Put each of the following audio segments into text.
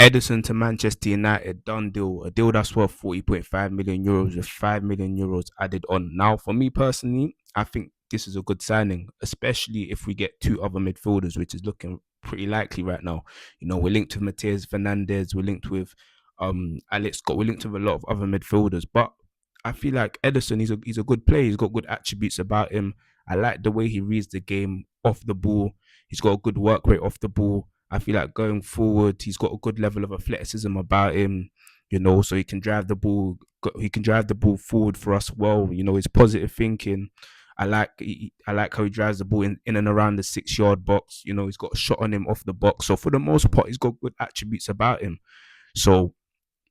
Ederson to Manchester United, done deal, a deal that's worth 40.5 million euros with 5 million euros added on. Now, for me personally, I think this is a good signing, especially if we get two other midfielders, which is looking pretty likely right now. We're linked with Mateus Fernandez, we're linked with Alex Scott, we're linked with a lot of other midfielders, but I feel like Ederson, he's a good player, he's got good attributes about him. I like the way he reads the game off the ball. He's got a good work rate off the ball. I feel like going forward, he's got a good level of athleticism about him, so he can drive the ball. He can drive the ball forward for us well. His positive thinking. I like how he drives the ball in and around the 6 yard box. He's got a shot on him off the box. So for the most part, he's got good attributes about him. So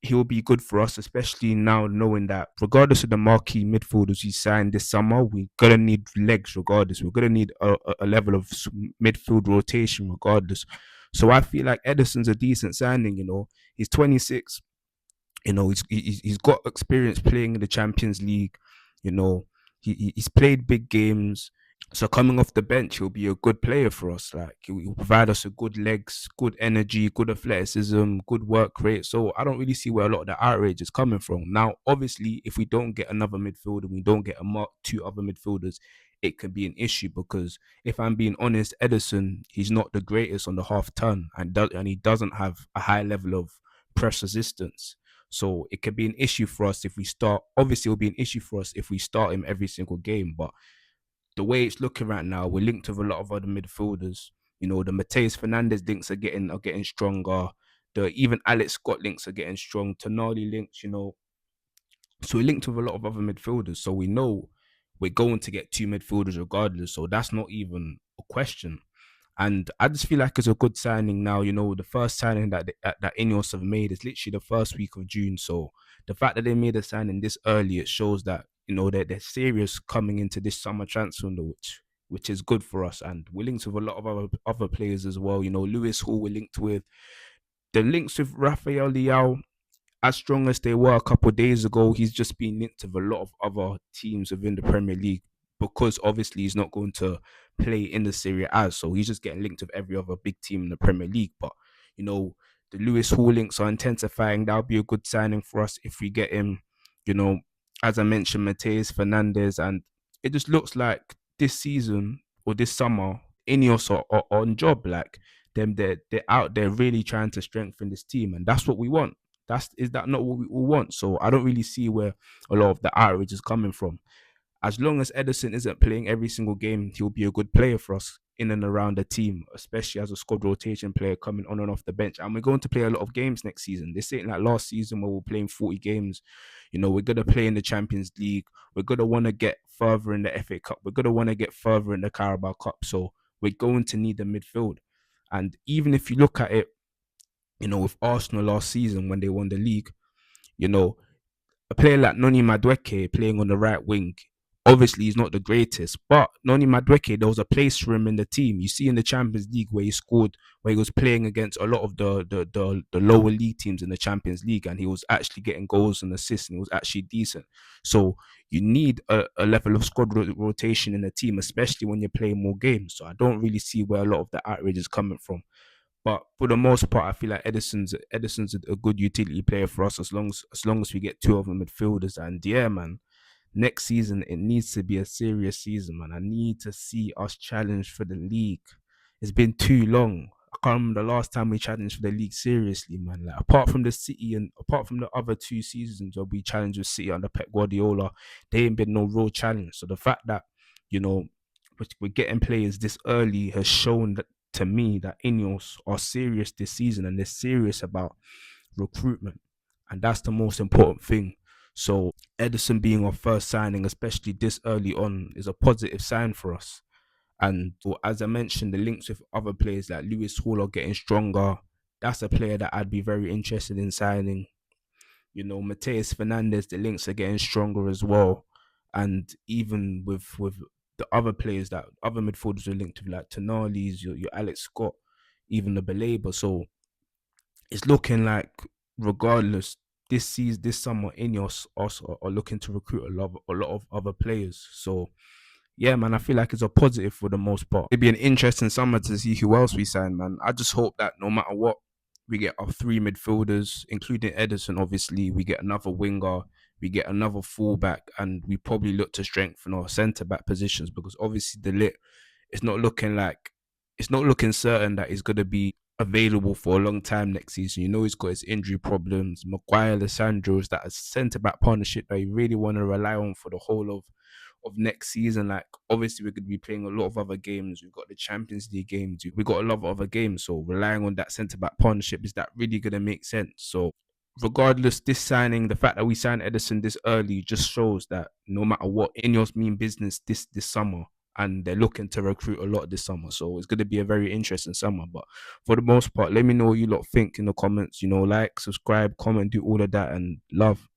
he'll be good for us, especially now knowing that regardless of the marquee midfielders he signed this summer, we're gonna need legs regardless. We're gonna need a level of midfield rotation regardless. So I feel like Ederson's a decent signing. He's 26. He's got experience playing in the Champions League. You know, he's played big games. So coming off the bench, he'll be a good player for us. Like he'll provide us with good legs, good energy, good athleticism, good work rate. So I don't really see where a lot of the outrage is coming from. Now, obviously, if we don't get another midfielder, we don't get two other midfielders, it can be an issue because if I'm being honest, Ederson, he's not the greatest on the half turn and he doesn't have a high level of press resistance. So it could be an issue for us if we start. Obviously, it'll be an issue for us if we start him every single game, but the way it's looking right now, we're linked with a lot of other midfielders. The Mateus Fernandez links are getting stronger. The even Alex Scott links are getting strong. Tonali links, so we're linked with a lot of other midfielders. So we know we're going to get two midfielders regardless. So that's not even a question. And I just feel like it's a good signing now. The first signing that Ineos have made is literally the first week of June. So the fact that they made a signing this early, it shows that they're serious coming into this summer transfer window, which is good for us. And we're linked with a lot of other players as well. Lewis Hall we're linked with. The links with Rafael Leao, as strong as they were a couple of days ago, he's just been linked with a lot of other teams within the Premier League because obviously he's not going to play in the Serie A, so he's just getting linked with every other big team in the Premier League. But the Lewis Hall links are intensifying. That'll be a good signing for us if we get him. You know, as I mentioned, Mateus Fernandez, and it just looks like this season or this summer, Ineos are on job. Like them, they're out there really trying to strengthen this team, and that's what we want. Is that not what we all want? So I don't really see where a lot of the outrage is coming from. As long as Ederson isn't playing every single game, he'll be a good player for us in and around the team, especially as a squad rotation player coming on and off the bench. And we're going to play a lot of games next season. This ain't like last season where we're playing 40 games. We're gonna play in the Champions League. We're gonna want to get further in the FA Cup. We're gonna want to get further in the Carabao Cup. So we're going to need the midfield. And even if you look at it, with Arsenal last season when they won the league, you know, a player like Noni Madueke playing on the right wing, obviously he's not the greatest, but Noni Madueke, there was a place for him in the team. You see in the Champions League where he scored, where he was playing against a lot of the lower league teams in the Champions League, and he was actually getting goals and assists, and he was actually decent. So you need a level of squad rotation in the team, especially when you're playing more games. So I don't really see where a lot of the outrage is coming from. But for the most part, I feel like Edison's a good utility player for us as long as we get two of them midfielders. And yeah, man, next season it needs to be a serious season, man. I need to see us challenge for the league. It's been too long. I can't remember the last time we challenged for the league seriously, man. Like apart from the City and apart from the other two seasons where we challenged with City under Pep Guardiola, there ain't been no real challenge. So the fact that you know we're getting players this early has shown that to me that Ineos are serious this season and they're serious about recruitment, and that's the most important thing. So Ederson being our first signing, especially this early on, is a positive sign for us. And well, as I mentioned, the links with other players like Lewis Hall are getting stronger. That's a player that I'd be very interested in signing. Mateus Fernandez, the links are getting stronger as well. And even with the other players that other midfielders are linked with, like Tonali's, your Alex Scott, even the Baleba. So it's looking like regardless, this summer Ineos also are looking to recruit a lot of other players. So yeah, man, I feel like it's a positive for the most part. It'd be an interesting summer to see who else we sign, man. I just hope that no matter what, We get our three midfielders, including Ederson. Obviously, we get another winger, we get another fullback, and we probably look to strengthen our centre back positions because obviously the lit it's not looking like it's not looking certain that he's gonna be available for a long time next season. You know he's got his injury problems. Maguire, Lissandro is that a centre back partnership that you really want to rely on for the whole of next season. Like obviously we're going to be playing a lot of other games. We've got the Champions League games. We've got a lot of other games. So relying on that centre back partnership, is that really going to make sense? So regardless, this signing, the fact that we signed Ederson this early just shows that no matter what, Ineos mean business this summer. And they're looking to recruit a lot this summer. So it's going to be a very interesting summer. But for the most part, let me know what you lot think in the comments. Like, subscribe, comment, do all of that, and love.